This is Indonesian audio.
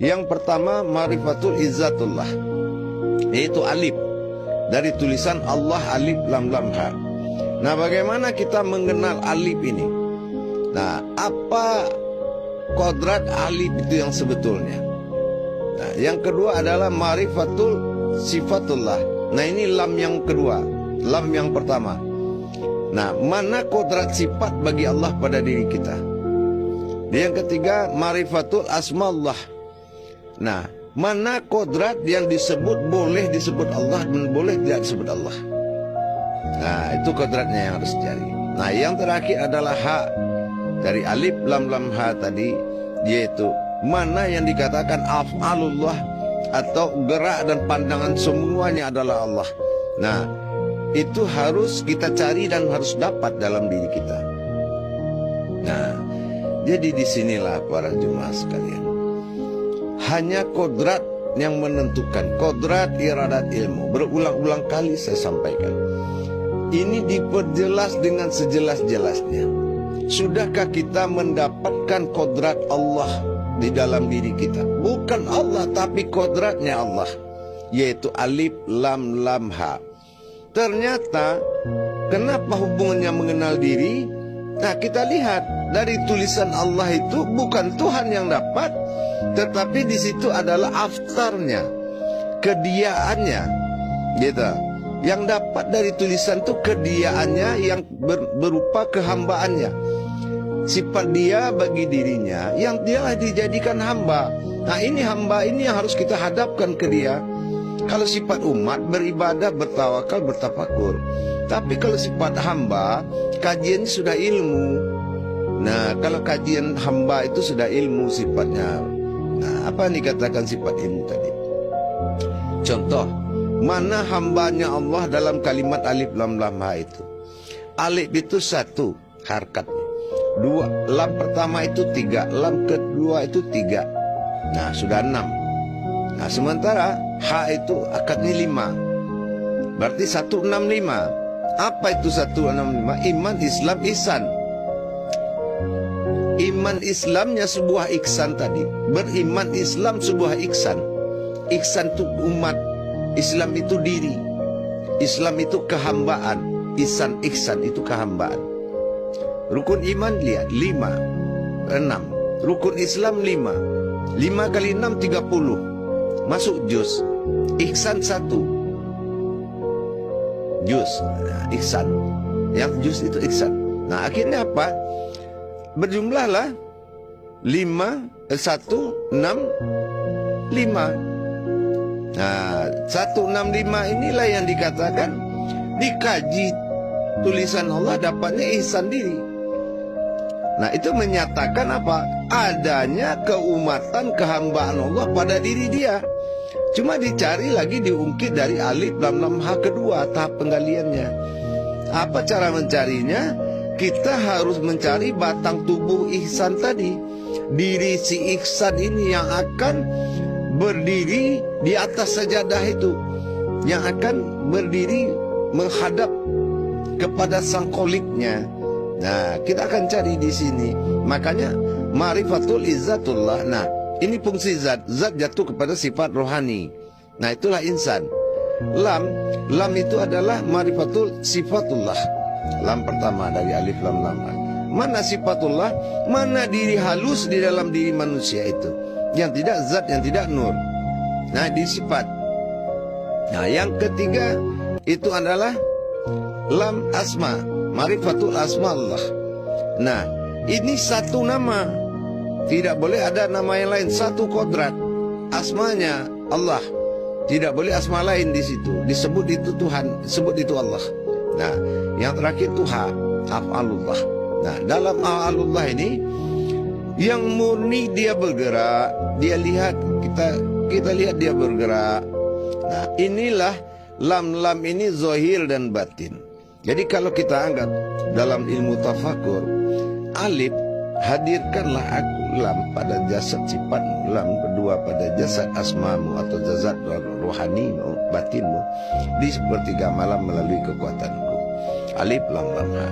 Yang pertama ma'rifatul izzatullah, yaitu alif, dari tulisan Allah alif lam lam ha. Nah, bagaimana kita mengenal alif ini? Nah, apa kodrat alif itu yang sebetulnya? Nah, yang kedua adalah ma'rifatul sifatullah. Nah, ini lam yang kedua, lam yang pertama. Nah, mana kodrat sifat bagi Allah pada diri kita? Yang ketiga ma'rifatul asma'ullah. Nah, mana kodrat yang disebut boleh disebut Allah dan boleh tidak disebut Allah. Nah, itu kodratnya yang harus dicari. Nah, yang terakhir adalah ha, dari alif lam lam ha tadi, yaitu mana yang dikatakan af'alullah, atau gerak dan pandangan semuanya adalah Allah. Nah, itu harus kita cari dan harus dapat dalam diri kita. Nah, jadi disinilah para jemaah sekalian, hanya kodrat yang menentukan, kodrat iradat ilmu. Berulang-ulang kali saya sampaikan, ini diperjelas dengan sejelas-jelasnya. Sudahkah kita mendapatkan kodrat Allah di dalam diri kita? Bukan Allah, tapi kodratnya Allah, yaitu alif lam lam ha. Ternyata kenapa hubungannya mengenal diri? Nah, kita lihat dari tulisan Allah itu bukan Tuhan yang dapat, tetapi di situ adalah aftarnya, kediaannya, gitu. Yang dapat dari tulisan itu kediaannya yang berupa kehambaannya. Sifat dia bagi dirinya yang dia dijadikan hamba. Nah, ini hamba ini yang harus kita hadapkan ke dia. Kalau sifat umat beribadah, bertawakal, bertafakur. Tapi kalau sifat hamba, kajian sudah ilmu. Nah, kalau kajian hamba itu sudah ilmu sifatnya. Nah, apa yang dikatakan sifat ilmu tadi? Contoh, mana hambanya Allah dalam kalimat alif lam lam ha itu? Alif itu satu harkatnya, dua, lam pertama itu tiga, lam kedua itu tiga. Nah, sudah 6. Nah, sementara ha itu akadnya 5, berarti 165. Apa itu 165? Iman, Islam, ihsan. Iman Islamnya sebuah ihsan tadi. Beriman Islam sebuah ihsan. Ihsan itu umat, Islam itu diri, Islam itu kehambaan, ihsan itu kehambaan. Rukun iman lihat 5, 6. Rukun Islam 5. 5 kali 6 30. Masuk juz. Ihsan 1 juz. Nah, ihsan. Yang juz itu ihsan. Nah, akhirnya apa? Berjumlahlah 5, 1, 6, 5. Nah, 165 inilah yang dikatakan dikaji tulisan Allah dapatnya ihsan diri. Nah, itu menyatakan apa? Adanya keumatan, kehambaan Allah pada diri dia. Cuma dicari lagi, diungkit dari alif lam lam ha kedua, tahap penggaliannya. Apa cara mencarinya? Kita harus mencari batang tubuh ihsan tadi. Diri si ihsan ini yang akan berdiri di atas sajadah itu, yang akan berdiri menghadap kepada sang kholiknya. Nah, kita akan cari di sini. Makanya ma'rifatul izzatullah. Nah, ini fungsi zat. Zat jatuh kepada sifat rohani. Nah, itulah insan. Lam itu adalah ma'rifatul sifatullah. Lam pertama dari alif lam lam. Mana sifatullah? Mana diri halus di dalam diri manusia itu, yang tidak zat, yang tidak nur. Nah, di sifat. Nah, yang ketiga itu adalah lam asma, ma'rifatul asma Allah. Nah, ini satu nama, tidak boleh ada nama yang lain. Satu kodrat, asmanya Allah, tidak boleh asma lain di situ. Disebut itu Tuhan, disebut itu Allah. Nah, yang terakhir Tuhan, af'alullah. Nah, dalam af'alullah ini yang murni dia bergerak, dia lihat, kita lihat dia bergerak. Nah, inilah lam ini zahir dan batin. Jadi kalau kita anggap dalam ilmu tafakur, alif, hadirkanlah aku lam pada jasad sifatmu, lam kedua pada jasad asmamu atau jasad rohanimu, batinmu, di sepertiga malam melalui kekuatanku. Alif lam lam ha.